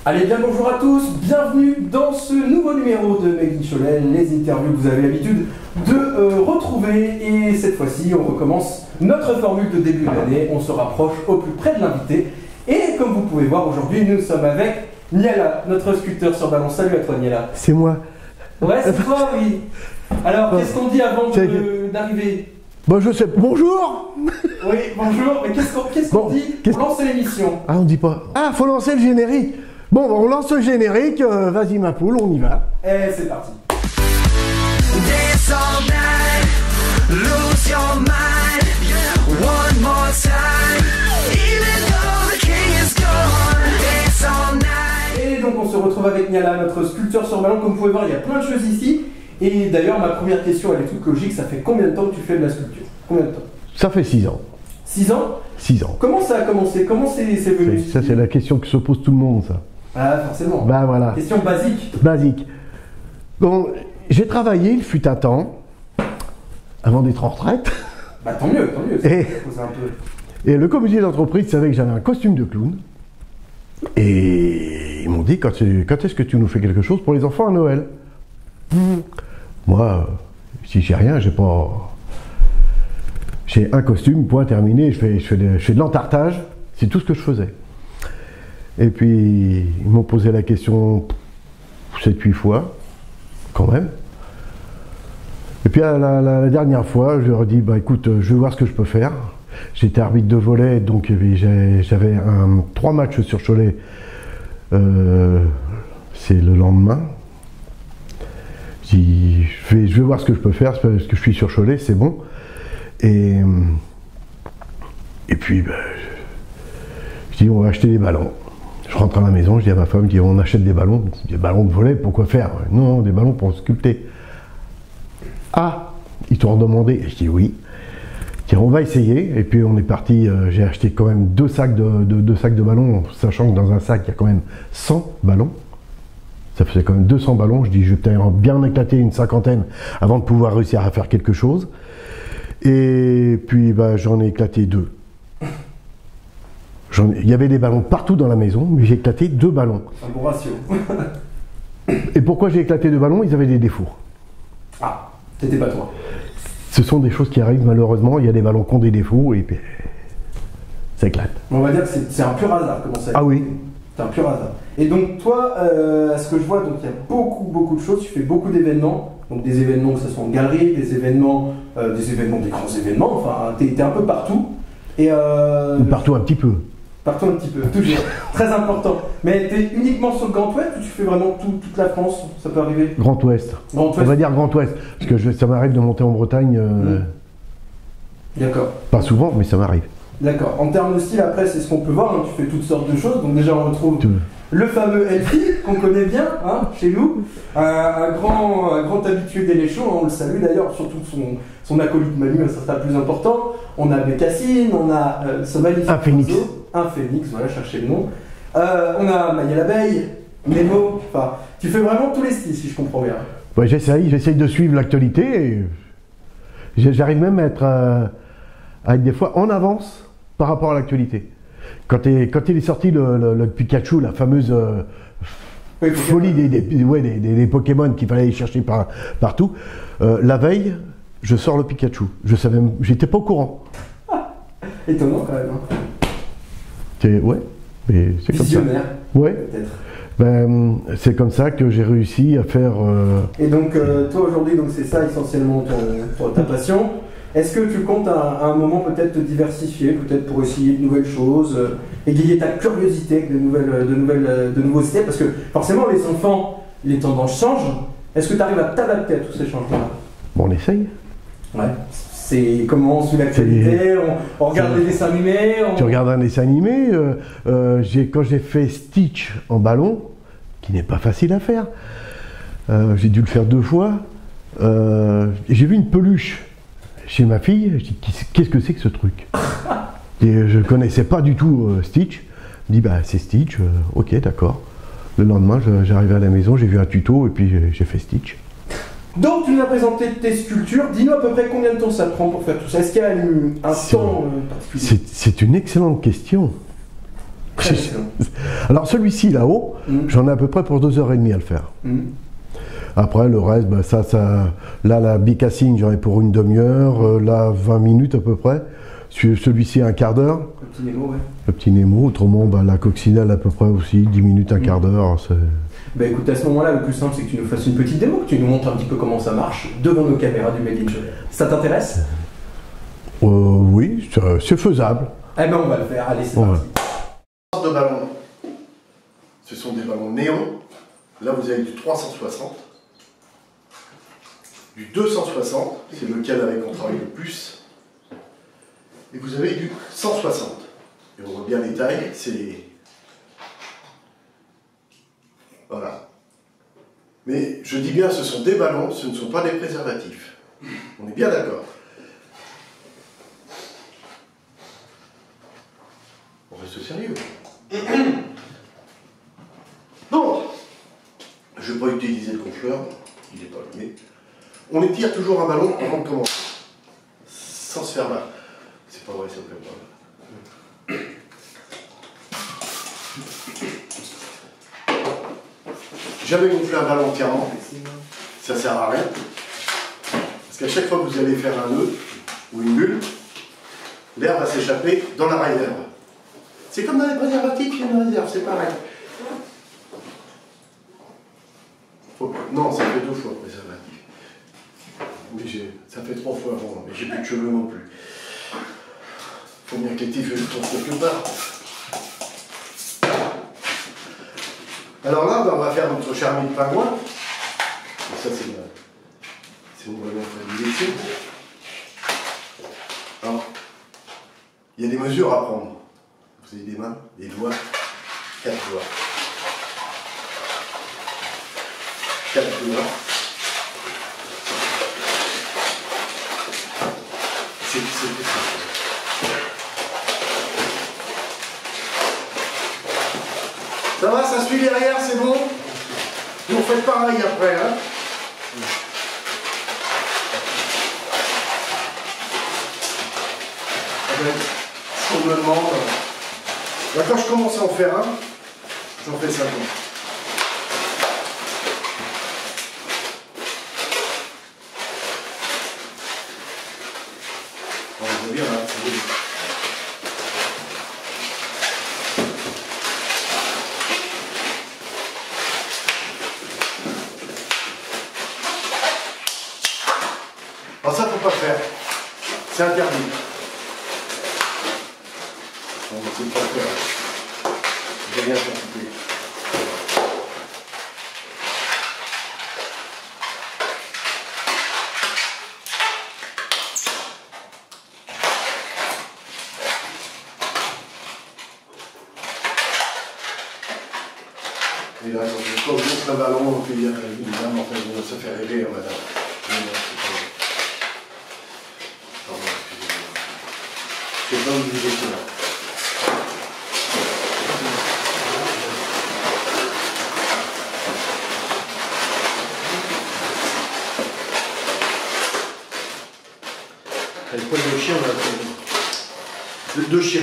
Allez, bien bonjour à tous, bienvenue dans ce nouveau numéro de Made in Cholet, les interviews que vous avez l'habitude de retrouver. Et cette fois-ci, on recommence notre formule de début d'année, on se rapproche au plus près de l'invité. Et comme vous pouvez voir aujourd'hui, nous sommes avec Niala, notre sculpteur sur ballon. Salut à toi Niala. C'est moi. Ouais, c'est toi, oui. Alors, qu'est-ce qu'on dit avant d'arriver? Bon, je sais. Bonjour. Oui, bonjour, mais qu'est-ce qu'on dit pour lancer l'émission? Ah, on dit pas. Ah, faut lancer le générique. Bon, on lance le générique, vas-y ma poule, on y va. Et c'est parti. Et donc on se retrouve avec Niala, notre sculpteur sur ballon. Comme vous pouvez voir, il y a plein de choses ici. Et d'ailleurs, ma première question, elle est toute logique. Ça fait combien de temps que tu fais de la sculpture? Combien de temps? Ça fait 6 ans. 6 ans? 6 ans. Comment ça a commencé? Comment c'est venu? Ça, c'est la question que se pose tout le monde, ça. Ah, forcément. Bah voilà. Question basique. Basique. Bon, j'ai travaillé, il fut un temps, avant d'être en retraite. Bah tant mieux, tant mieux. Ça pose un peu. Et le comité d'entreprise savait que j'avais un costume de clown. Et ils m'ont dit, quand est-ce que tu nous fais quelque chose pour les enfants à Noël? Moi, si j'ai rien, j'ai pas... J'ai un costume, point terminé, je fais de l'entartage, c'est tout ce que je faisais. Et puis, ils m'ont posé la question 7-8 fois, quand même. Et puis, la dernière fois, je leur ai dit, bah écoute, je vais voir ce que je peux faire. J'étais arbitre de volley, donc j'avais 3 matchs sur Cholet. C'est le lendemain. Je dis, je vais voir ce que je peux faire, parce que je suis sur Cholet, c'est bon. Et puis, ben, je dis, on va acheter des ballons. Je rentre à la maison, je dis à ma femme, je dis, on achète des ballons de volley, pourquoi faire? Non, des ballons pour sculpter. Ah, ils t'ont redemandé? Je dis oui. Je dis, on va essayer. Et puis on est parti, j'ai acheté quand même 2 sacs de ballons, sachant que dans un sac, il y a quand même 100 ballons. Ça faisait quand même 200 ballons. Je dis, je vais peut-être bien éclater une 50aine avant de pouvoir réussir à faire quelque chose. Et puis bah, j'en ai éclaté 2. Il y avait des ballons partout dans la maison, mais j'ai éclaté 2 ballons. Un bon ratio. Et pourquoi j'ai éclaté 2 ballons? Ils avaient des défauts. Ah, c'était pas toi. Ce sont des choses qui arrivent malheureusement. Il y a des ballons qui ont des défauts et puis ça éclate. On va dire que c'est un pur hasard, comment ça? Ah oui. C'est un pur hasard. Et donc toi, à ce que je vois, donc il y a beaucoup de choses. Tu fais beaucoup d'événements. Donc des événements que ce soit en galerie, des événements, des grands événements. Enfin, t'es un peu partout. Et partout un petit peu. Partout un petit peu, toujours. Très important. Mais tu es uniquement sur le Grand Ouest ou tu fais vraiment toute la France? Ça peut arriver? Grand Ouest. Grand Ouest. On va dire Grand Ouest. Parce que ça m'arrive de monter en Bretagne. D'accord. Pas souvent, mais ça m'arrive. D'accord. En termes de style, après, c'est ce qu'on peut voir. Hein, tu fais toutes sortes de choses. Donc déjà, on retrouve le fameux Elfie, qu'on connaît bien hein, chez nous. Un grand habitué des Léchaux. Hein, on le salue d'ailleurs, surtout son acolyte Manu, ça sera plus important. On a Bécassine, on a ce magnifique un phénix. Un phénix, voilà, cherchez le nom. On a Maïa l'abeille, Nemo, enfin, tu fais vraiment tous les styles si je comprends bien. Ouais, j'essaye de suivre l'actualité. J'arrive même à être des fois en avance par rapport à l'actualité. Quand il est sorti le Pikachu, la fameuse folie des Pokémon qu'il fallait aller chercher partout, la veille, je sors le Pikachu. J'étais pas au courant. Étonnant quand même. Hein. Ouais, mais c'est comme ça. Visionnaire. Ouais. Peut-être. Ben, c'est comme ça que j'ai réussi à faire. Et donc toi aujourd'hui, donc c'est ça essentiellement ta passion. Est-ce que tu comptes à un moment peut-être te diversifier, peut-être pour essayer de nouvelles choses, égayer ta curiosité avec de nouveautés, parce que forcément les enfants, les tendances changent. Est-ce que tu arrives à t'adapter à tous ces changements-là? Bon, on essaye. Ouais. C'est comment on suit l'actualité, on regarde des dessins animés. Tu regardes un dessin animé. Quand j'ai fait Stitch en ballon, qui n'est pas facile à faire, j'ai dû le faire 2 fois. J'ai vu une peluche chez ma fille. Je dis, qu'est-ce que c'est que ce truc? Et je connaissais pas du tout Stitch. Je dis, bah c'est Stitch. Ok, d'accord. Le lendemain, j'arrivais à la maison, j'ai vu un tuto et puis j'ai fait Stitch. Donc, tu nous as présenté tes sculptures. Dis-nous à peu près combien de temps ça te prend pour faire tout ça. Est-ce qu'il y a un temps particulier? C'est une excellente question. Très excellent. Alors celui-ci là-haut, j'en ai à peu près pour 2h30 à le faire. Après le reste, ben, là la bicassine j'en ai pour une demi-heure, là 20 minutes à peu près. Celui-ci un quart d'heure. Le petit Nemo, ouais. Le petit Nemo, autrement ben, la coccinelle à peu près aussi, 10 minutes, un quart d'heure. Bah écoute, à ce moment-là, le plus simple c'est que tu nous fasses une petite démo, que tu nous montres un petit peu comment ça marche devant nos caméras du Made in Cholet. Ça t'intéresse? Oui, c'est faisable. Eh ben on va le faire, allez c'est parti. De ballons. Ce sont des ballons néons. Là vous avez du 360. Du 260, c'est lequel avec on travaille le plus. Et vous avez du 160. Et on voit bien les tailles, c'est... Voilà. Mais je dis bien, ce sont des ballons, ce ne sont pas des préservatifs. On est bien d'accord. On reste sérieux. Donc, je ne vais pas utiliser le gonfleur, il n'est pas allumé. On étire toujours un ballon avant de commencer. Sans se faire mal. C'est pas vrai, ça me fait pas mal. Jamais gonfler un ballon entièrement, ça sert à rien. Parce qu'à chaque fois que vous allez faire un nœud ou une bulle, l'air va s'échapper dans la réserve. C'est comme dans les préservatifs, il y a une réserve, c'est pareil. Non, ça fait 2 fois le préservatif. Mais ça fait 3 fois avant, mais j'ai plus de cheveux non plus. Faut bien que les petits cheveux tombent quelque part. Alors là, on va faire notre charmille de pingouin. Et ça, c'est mon vraiment prédilection. Alors, il y a des mesures à prendre. Vous avez des mains, des doigts, 4 doigts. 4 doigts. C'est plus simple. Ça va, ça suit derrière, c'est bon? Vous faites pareil après, hein? Si on me demande... Là, quand je commence à en faire un, j'en fais 50. On voit bien, hein, c'est bien. Alors ça, faut pas faire. C'est interdit. On ne sait pas faire. Je vais rien faire couper. Et là, quand je monte un ballon, on fait bien une dame, en fait, ça fait rêver, madame. Pardon, excusez-moi. C'est pas obligé de là. Les poils de chien, on a fait 2 chiens.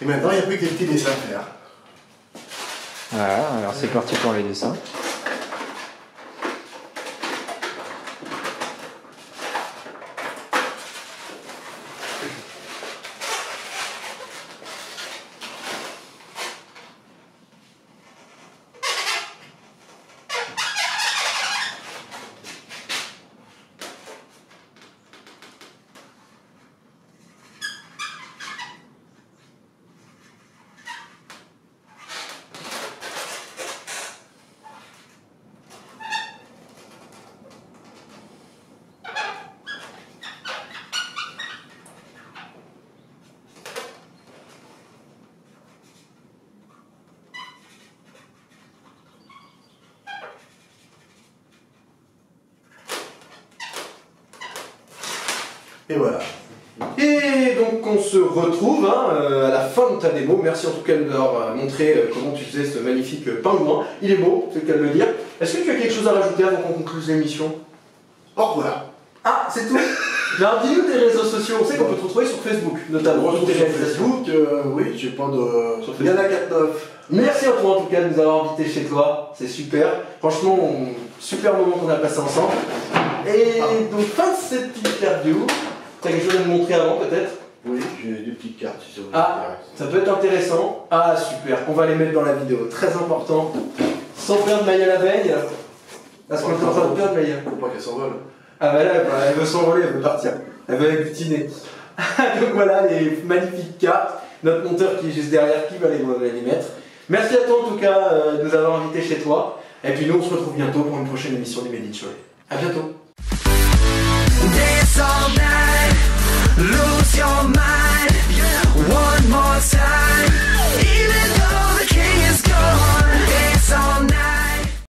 Et maintenant, il n'y a plus que les petits dessins à faire. Voilà, alors c'est parti pour les dessins. Et voilà. Et donc qu'on se retrouve à la fin de ta démo. Merci en tout cas de nous avoir montré comment tu faisais ce magnifique pingouin. Il est beau, c'est le cas de le dire. Est-ce que tu as quelque chose à rajouter avant qu'on conclue l'émission? Au revoir. Ah, c'est tout. Alors dis-nous tes réseaux sociaux, on sait qu'on peut te retrouver sur Facebook, notamment. Sur Facebook, oui, j'ai pas de... Yana 49. Merci à toi en tout cas de nous avoir invités chez toi, c'est super. Franchement, super moment qu'on a passé ensemble. Et donc fin de cette interview, tu as quelque chose à nous montrer avant peut-être? Oui, j'ai des petites cartes si ça vous intéresse. Ça peut être intéressant. Ah super, on va les mettre dans la vidéo, très important. Sans perdre Maya la veille. Parce qu'on est en train de perdre Maya. Faut pas qu'elle s'envole. Ah bah là, elle veut s'envoler, elle veut partir. Elle veut agglutiner. Donc voilà les magnifiques cartes. Notre monteur qui est juste derrière qui va les mettre. Merci à toi en tout cas de nous avoir invités chez toi. Et puis nous on se retrouve bientôt pour une prochaine émission du Made in Cholet. A bientôt. Dance all night, lose your mind, one more time.